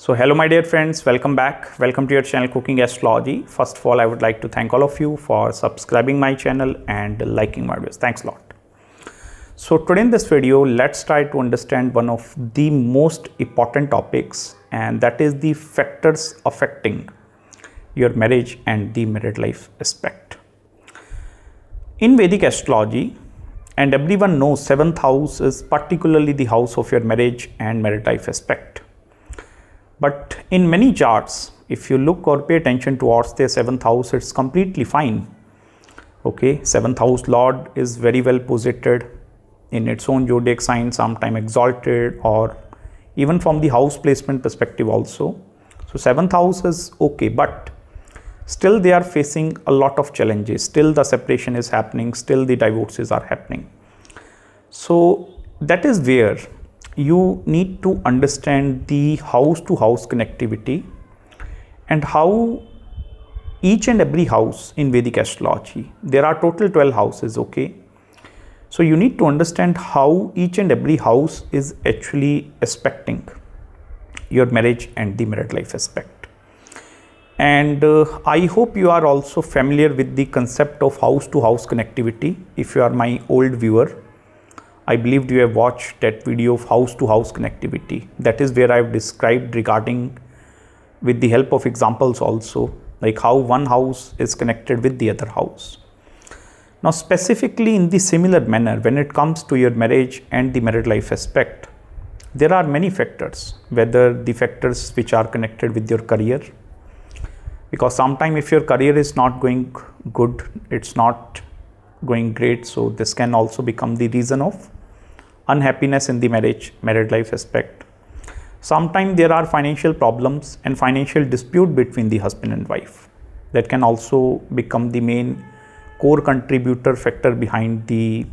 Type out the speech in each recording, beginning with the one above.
So hello my dear friends, welcome back. Welcome to your channel Cooking Astrology. First of all, I would like to thank all of you for subscribing my channel and liking my videos. Thanks a lot. So today in this video, let's try to understand one of the most important topics, and that is the factors affecting your marriage and the married life aspect. In Vedic Astrology, and everyone knows 7th house is particularly the house of your marriage and married life aspect. But in many charts, if you look or pay attention towards the 7th house, it's completely fine. Okay, 7th house Lord is very well posited in its own zodiac sign, sometime exalted, or even from the house placement perspective also. So 7th house is okay, but still they are facing a lot of challenges. Still the separation is happening, still the divorces are happening. So that is where you need to understand the house to house connectivity and how each and every house in Vedic astrology, there are total 12 houses, okay? So you need to understand how each and every house is actually aspecting your marriage and the married life aspect. And I hope you are also familiar with the concept of house to house connectivity. If you are my old viewer, I believe you have watched that video of house to house connectivity. That is where I have described regarding, with the help of examples also, like how one house is connected with the other house. Now specifically in the similar manner, when it comes to your marriage and the married life aspect, there are many factors, whether the factors which are connected with your career, because sometimes if your career is not going good, it's not going great, so this can also become the reason of unhappiness in the married life aspect. Sometimes there are financial problems and financial dispute between the husband and wife. That can also become the main core contributor factor behind the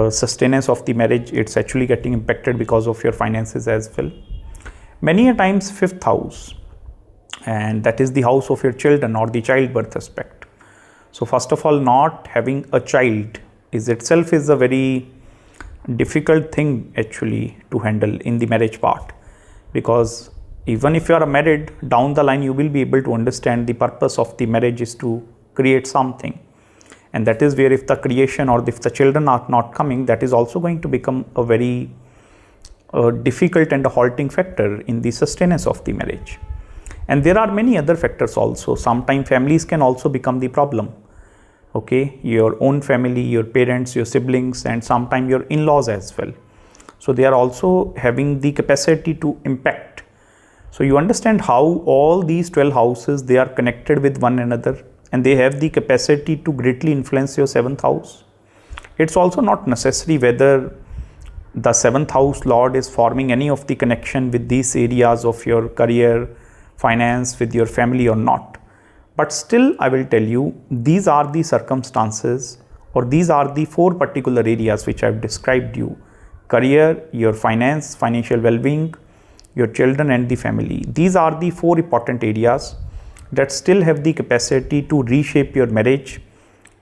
sustenance of the marriage. It's actually getting impacted because of your finances as well. Many a times 5th house, and that is the house of your children or the childbirth aspect. So first of all, not having a child is itself is a very difficult thing actually to handle in the marriage part, because even if you are married, down the line you will be able to understand the purpose of the marriage is to create something, and that is where if the creation or if the children are not coming, that is also going to become a very difficult and a halting factor in the sustenance of the marriage. And there are many other factors also. Sometimes families can also become the problem. Okay, your own family, your parents, your siblings, and sometimes your in-laws as well. So they are also having the capacity to impact. So you understand how all these 12 houses, they are connected with one another and they have the capacity to greatly influence your 7th house. It's also not necessary whether the 7th house Lord is forming any of the connection with these areas of your career, finance, with your family or not. But still I will tell you, these are the circumstances, or these are the 4 particular areas which I have described you: career, your finance, financial well-being, your children and the family. These are the 4 important areas that still have the capacity to reshape your marriage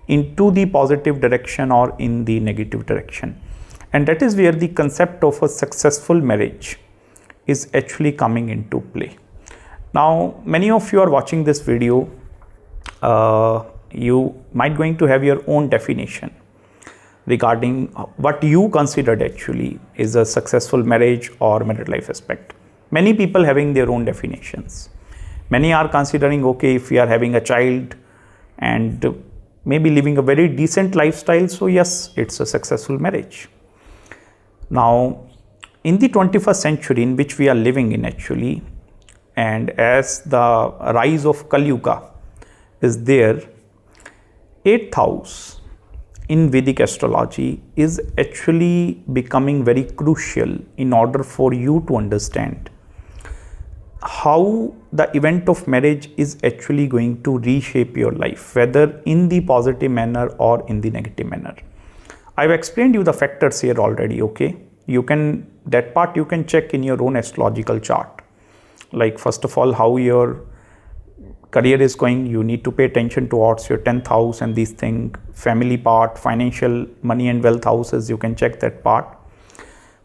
into the positive direction or in the negative direction. And that is where the concept of a successful marriage is actually coming into play. Now, many of you are watching this video, you might going to have your own definition regarding what you considered actually is a successful marriage or married life aspect. Many people having their own definitions. Many are considering, okay, if we are having a child and maybe living a very decent lifestyle, so yes, it's a successful marriage. Now, in the 21st century in which we are living in actually, and as the rise of Kali Yuga is there, 8th house in Vedic astrology is actually becoming very crucial in order for you to understand how the event of marriage is actually going to reshape your life, whether in the positive manner or in the negative manner. I've explained you the factors here already, okay? You can, that part you can check in your own astrological chart. Like first of all, how your career is going, you need to pay attention towards your 10th house and these things, family part, financial, money and wealth houses, you can check that part.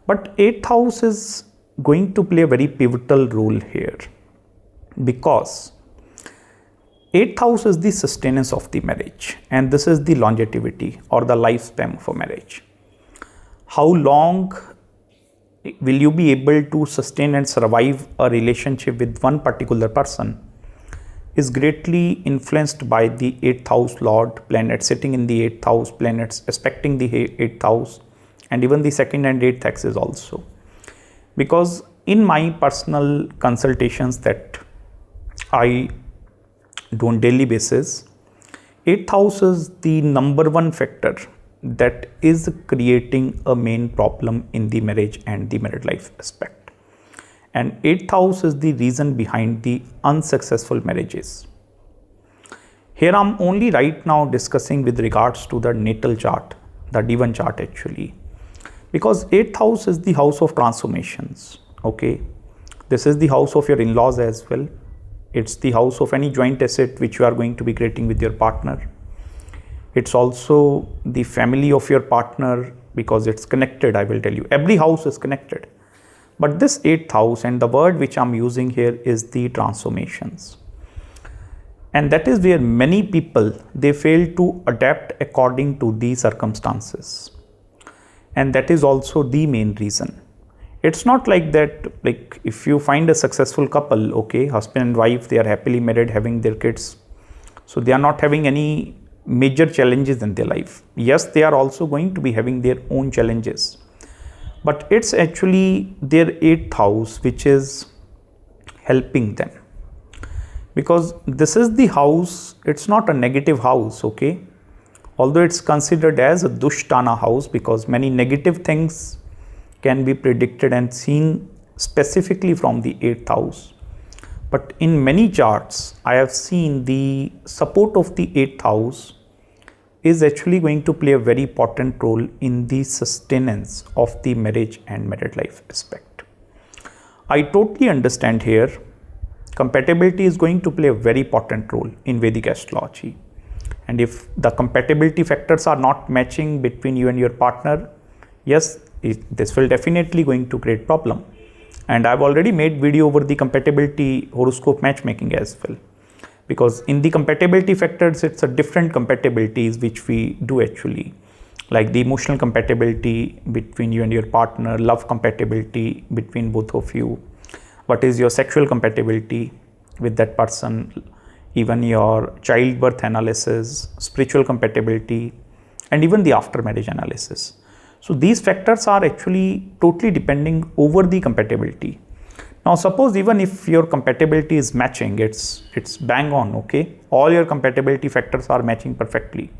But 8th house is going to play a very pivotal role here, because 8th house is the sustenance of the marriage, and this is the longevity or the lifespan of a marriage. How long will you be able to sustain and survive a relationship with one particular person is greatly influenced by the 8th house lord, planets sitting in the 8th house, planets aspecting the 8th house, and even the 2nd and 8th axis also. Because in my personal consultations that I do on daily basis, 8th house is the number one factor that is creating a main problem in the marriage and the married life aspect. And 8th house is the reason behind the unsuccessful marriages. Here I'm only right now discussing with regards to the natal chart, the D1 chart actually, because 8th house is the house of transformations. Okay, this is the house of your in-laws as well. It's the house of any joint asset which you are going to be creating with your partner. It's also the family of your partner, because it's connected. I will tell you, every house is connected. But this 8th house, and the word which I'm using here is the transformations. And that is where many people, they fail to adapt according to the circumstances. And that is also the main reason. It's not like that, like if you find a successful couple, okay, husband and wife, they are happily married, having their kids. So they are not having any major challenges in their life. Yes, they are also going to be having their own challenges. But it's actually their 8th house which is helping them, because this is the house, it's not a negative house, okay, although it's considered as a Dushtana house, because many negative things can be predicted and seen specifically from the 8th house. But in many charts, I have seen the support of the 8th house is actually going to play a very important role in the sustenance of the marriage and married life aspect. I totally understand here, compatibility is going to play a very important role in Vedic astrology. And if the compatibility factors are not matching between you and your partner, yes, this will definitely going to create problem. And I've already made video over the compatibility horoscope matchmaking as well. Because in the compatibility factors, it's a different compatibilities which we do actually, like the emotional compatibility between you and your partner, love compatibility between both of you, what is your sexual compatibility with that person, even your childbirth analysis, spiritual compatibility, and even the after marriage analysis. So these factors are actually totally depending over the compatibility. Now suppose even if your compatibility is matching, it's bang on, okay, all your compatibility factors are matching perfectly.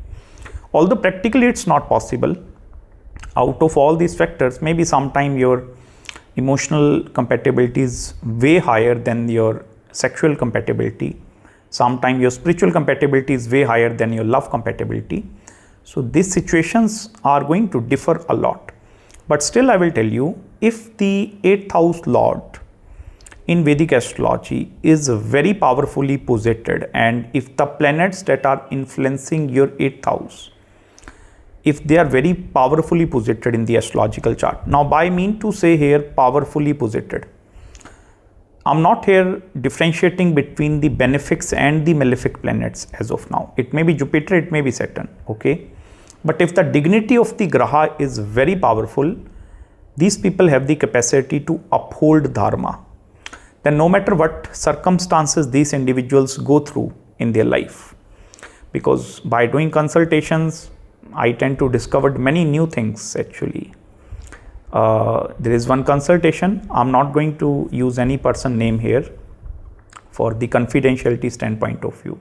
Although practically it's not possible. Out of all these factors, maybe sometime your emotional compatibility is way higher than your sexual compatibility. Sometime your spiritual compatibility is way higher than your love compatibility. So these situations are going to differ a lot. But still I will tell you, if the 8th house lord in Vedic astrology is very powerfully posited, and if the planets that are influencing your 8th house, if they are very powerfully posited in the astrological chart. Now by mean to say here powerfully posited, I'm not here differentiating between the benefics and the malefic planets as of now. It may be Jupiter, it may be Saturn, okay. But if the dignity of the graha is very powerful, these people have the capacity to uphold dharma. Then no matter what circumstances these individuals go through in their life, because by doing consultations, I tend to discover many new things actually. There is one consultation, I'm not going to use any person name here for the confidentiality standpoint of view.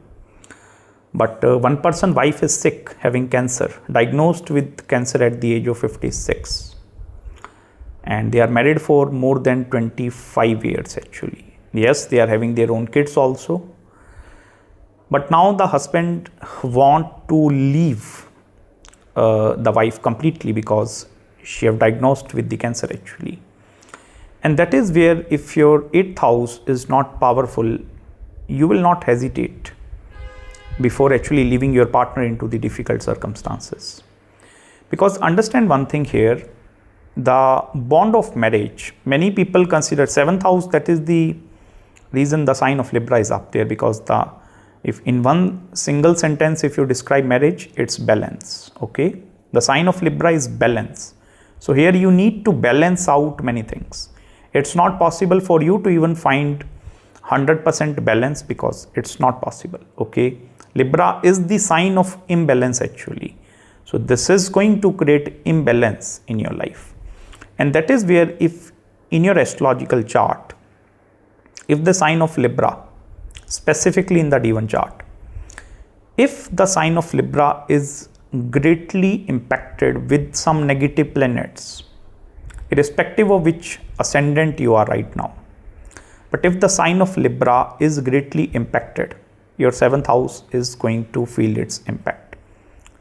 But one person wife is sick, having cancer, diagnosed with cancer at the age of 56. And they are married for more than 25 years actually. Yes, they are having their own kids also. But now the husband want to leave the wife completely because she have diagnosed with the cancer actually. And that is where if your 8th house is not powerful, you will not hesitate before actually leaving your partner into the difficult circumstances. Because understand one thing here, the bond of marriage, many people consider 7th house, that is the reason the sign of Libra is up there, because if in one single sentence if you describe marriage, it's balance. Okay, the sign of Libra is balance. So here you need to balance out many things. It's not possible for you to even find 100% balance, because it's not possible. Okay, Libra is the sign of imbalance actually. So this is going to create imbalance in your life, and that is where, if in your astrological chart, if the sign of Libra, specifically in the D1 chart, if the sign of Libra is greatly impacted with some negative planets, irrespective of which ascendant you are right now, but if the sign of Libra is greatly impacted, your 7th house is going to feel its impact,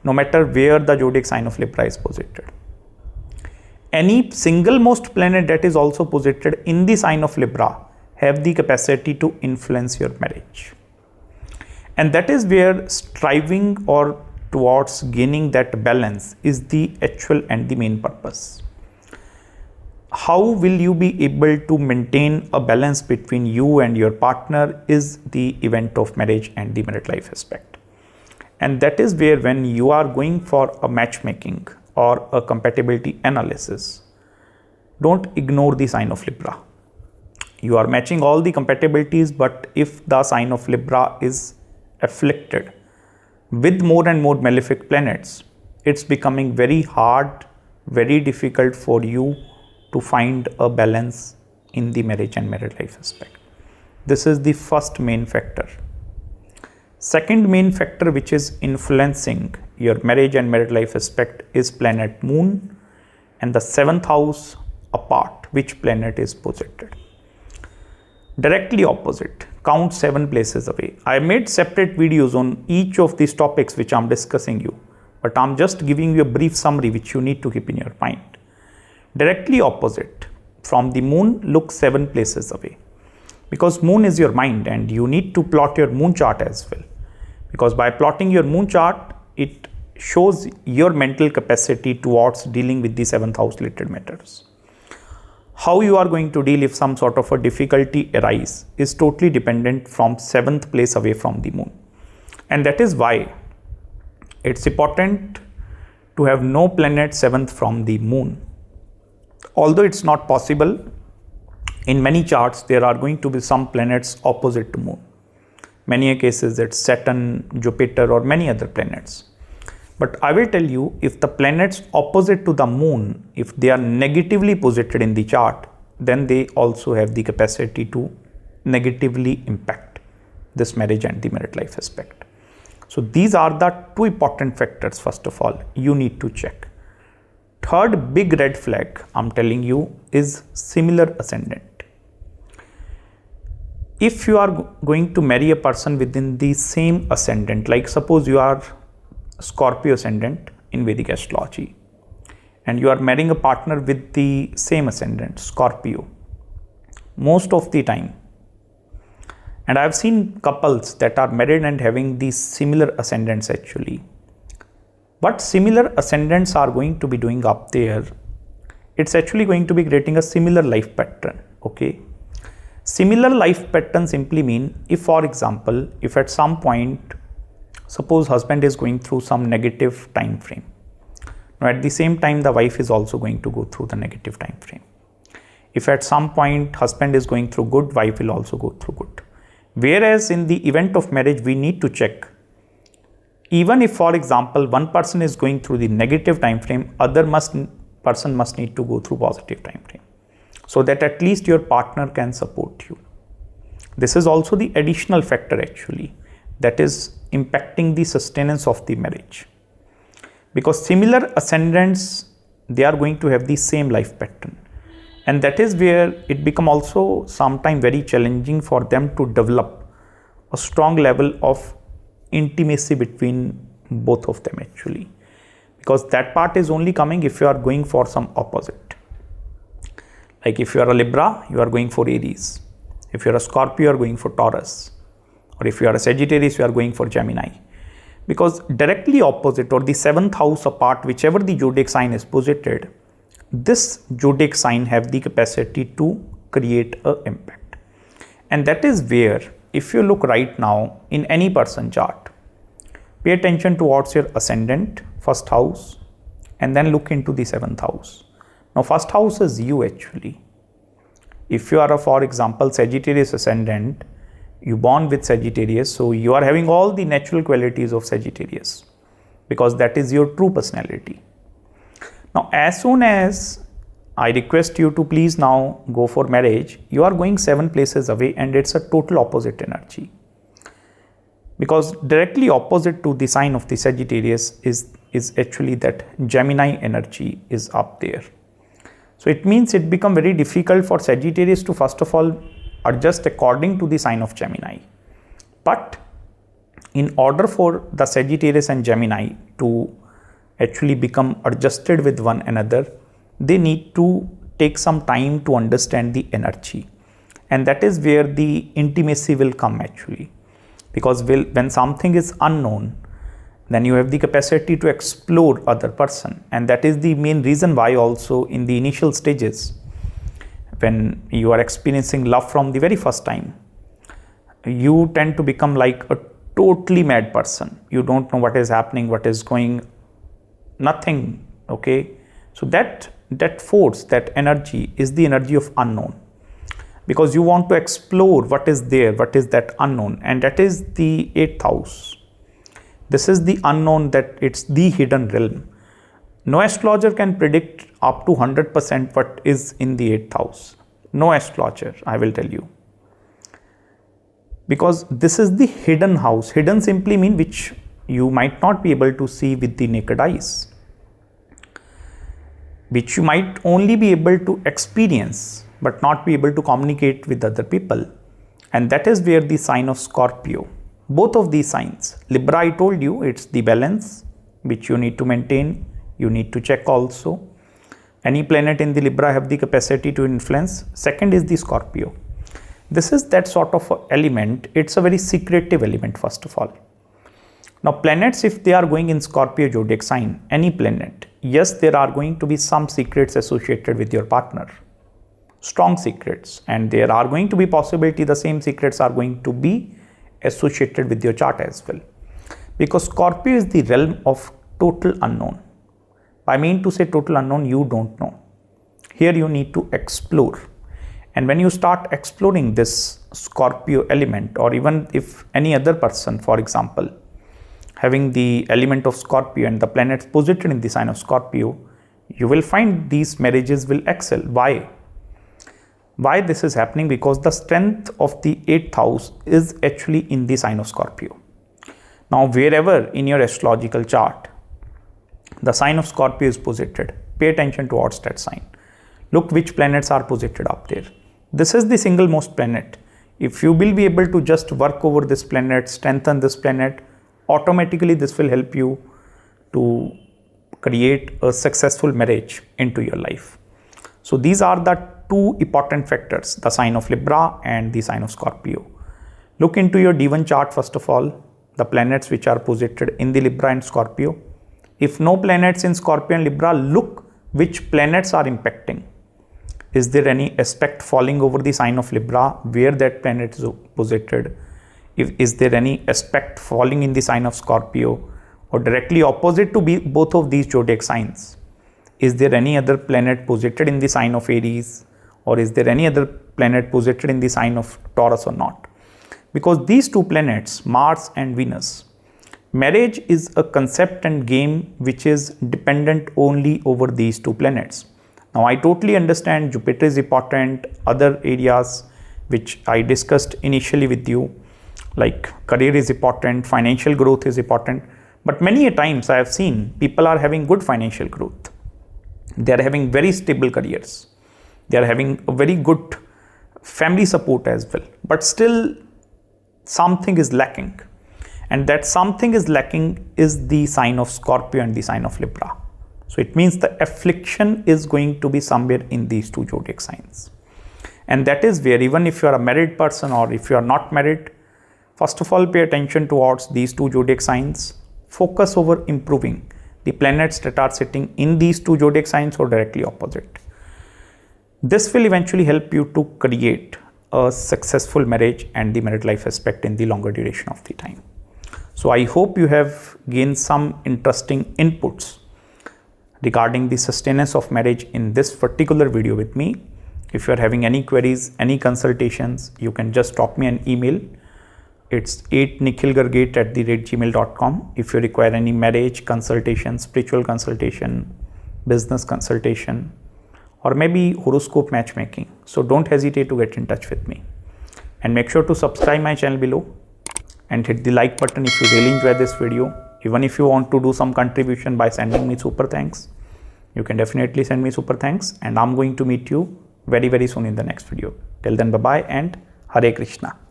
no matter where the zodiac sign of Libra is posited. Any single most planet that is also posited in the sign of Libra have the capacity to influence your marriage. And that is where striving or towards gaining that balance is the actual and the main purpose. How will you be able to maintain a balance between you and your partner is the event of marriage and the married life aspect. And that is where, when you are going for a matchmaking or a compatibility analysis, don't ignore the sign of Libra. You are matching all the compatibilities, but if the sign of Libra is afflicted with more and more malefic planets, it's becoming very hard, very difficult for you to find a balance in the marriage and married life aspect. This is the first main factor. Second main factor which is influencing your marriage and married life aspect is planet Moon, and the 7th house apart, which planet is posited. Directly opposite, count 7 places away. I made separate videos on each of these topics which I'm discussing you, but I'm just giving you a brief summary which you need to keep in your mind. Directly opposite from the Moon, look 7 places away, because Moon is your mind and you need to plot your Moon chart as well, because by plotting your Moon chart, it shows your mental capacity towards dealing with the 7th house related matters. How you are going to deal if some sort of a difficulty arises is totally dependent from 7th place away from the Moon. And that is why it's important to have no planet 7th from the Moon. Although it's not possible, in many charts there are going to be some planets opposite to Moon. Many cases it's Saturn, Jupiter or many other planets. But I will tell you, if the planets opposite to the Moon, if they are negatively posited in the chart, then they also have the capacity to negatively impact this marriage and the married life aspect. So these are the 2 important factors, first of all, you need to check. Third big red flag I'm telling you is similar ascendant. If you are going to marry a person within the same ascendant, like suppose you are Scorpio ascendant in Vedic Astrology, and you are marrying a partner with the same ascendant, Scorpio, most of the time, and I have seen couples that are married and having these similar ascendants actually. What similar ascendants are going to be doing up there, it's actually going to be creating a similar life pattern. Okay, similar life pattern simply mean, if for example, if at some point, suppose husband is going through some negative time frame, now at the same time the wife is also going to go through the negative time frame. If at some point husband is going through good, wife will also go through good. Whereas in the event of marriage, we need to check, even if for example one person is going through the negative time frame, other person must need to go through positive time frame, so that at least your partner can support you. This is also the additional factor actually that is impacting the sustenance of the marriage, because similar ascendants, they are going to have the same life pattern, and that is where it become also sometimes very challenging for them to develop a strong level of intimacy between both of them actually, because that part is only coming if you are going for some opposite. Like if you are a Libra, you are going for Aries. If you are a Scorpio, you are going for Taurus. Or if you are a Sagittarius, you are going for Gemini. Because directly opposite or the 7th house apart, whichever the zodiac sign is posited, this zodiac sign have the capacity to create a impact. And that is where, if you look right now in any person chart, pay attention towards your ascendant, first house, and then look into the seventh house. Now, first house is you actually. If you are, for example, Sagittarius ascendant, you born with Sagittarius, so you are having all the natural qualities of Sagittarius because that is your true personality. Now, as soon as I request you to please now go for marriage, you are going 7 places away and it's a total opposite energy. Because directly opposite to the sign of the Sagittarius is actually that Gemini energy is up there. So it means it becomes very difficult for Sagittarius to first of all adjust according to the sign of Gemini. But in order for the Sagittarius and Gemini to actually become adjusted with one another, they need to take some time to understand the energy. And that is where the intimacy will come actually. Because when something is unknown, then you have the capacity to explore other person. And that is the main reason why also in the initial stages, when you are experiencing love from the very first time, you tend to become like a totally mad person. You don't know what is happening, what is going, nothing, okay? So that force, that energy is the energy of unknown. Because you want to explore what is there, what is that unknown, and that is the 8th house. This is the unknown, that it's the hidden realm. No astrologer can predict up to 100% what is in the 8th house. No astrologer, I will tell you. Because this is the hidden house. Hidden simply means which you might not be able to see with the naked eyes, which you might only be able to experience but not be able to communicate with other people. And that is where the sign of Scorpio, both of these signs, Libra, I told you, it's the balance which you need to maintain. You need to check also. Any planet in the Libra have the capacity to influence. Second is the Scorpio. This is that sort of element. It's a very secretive element, first of all. Now, planets, if they are going in Scorpio zodiac sign, any planet, yes, there are going to be some secrets associated with your partner. Strong secrets. And there are going to be possibility the same secrets are going to be associated with your chart as well. Because Scorpio is the realm of total unknown. I mean to say total unknown, you don't know. Here you need to explore. And when you start exploring this Scorpio element, or even if any other person, for example, having the element of Scorpio and the planets posited in the sign of Scorpio, you will find these marriages will excel. Why? Why this is happening? Because the strength of the 8th house is actually in the sign of Scorpio. Now, wherever in your astrological chart, the sign of Scorpio is posited, pay attention towards that sign. Look which planets are posited up there. This is the single most planet. If you will be able to just work over this planet, strengthen this planet, automatically this will help you to create a successful marriage into your life. So these are the two important factors, the sign of Libra and the sign of Scorpio. Look into your D1 chart first of all, the planets which are posited in the Libra and Scorpio. If no planets in Scorpio and Libra, look which planets are impacting. Is there any aspect falling over the sign of Libra where that planet is posited? Is there any aspect falling in the sign of Scorpio or directly opposite to both of these zodiac signs? Is there any other planet posited in the sign of Aries, or is there any other planet posited in the sign of Taurus or not? Because these two planets, Mars and Venus, marriage is a concept and game which is dependent only over these two planets. Now, I totally understand Jupiter is important, other areas which I discussed initially with you, like career is important, financial growth is important. But many a times I have seen people are having good financial growth. They are having very stable careers. They are having a very good family support as well. But still something is lacking. And that something is lacking is the sign of Scorpio and the sign of Libra. So it means the affliction is going to be somewhere in these two zodiac signs. And that is where, even if you are a married person or if you are not married, first of all, pay attention towards these two zodiac signs. Focus over improving. the planets that are sitting in these two zodiac signs or directly opposite. This will eventually help you to create a successful marriage and the married life aspect in the longer duration of the time. So I hope you have gained some interesting inputs regarding the sustenance of marriage in this particular video with me. If you are having any queries, any consultations, you can just drop me an email. It's 8nikhilgargate@gmail.com. If you require any marriage consultation, spiritual consultation, business consultation, or maybe horoscope matchmaking, so don't hesitate to get in touch with me. And make sure to subscribe my channel below and hit the like button if you really enjoy this video. Even if you want to do some contribution by sending me super thanks, you can definitely send me super thanks, and I'm going to meet you very soon in the next video. Till then, bye bye and Hare Krishna.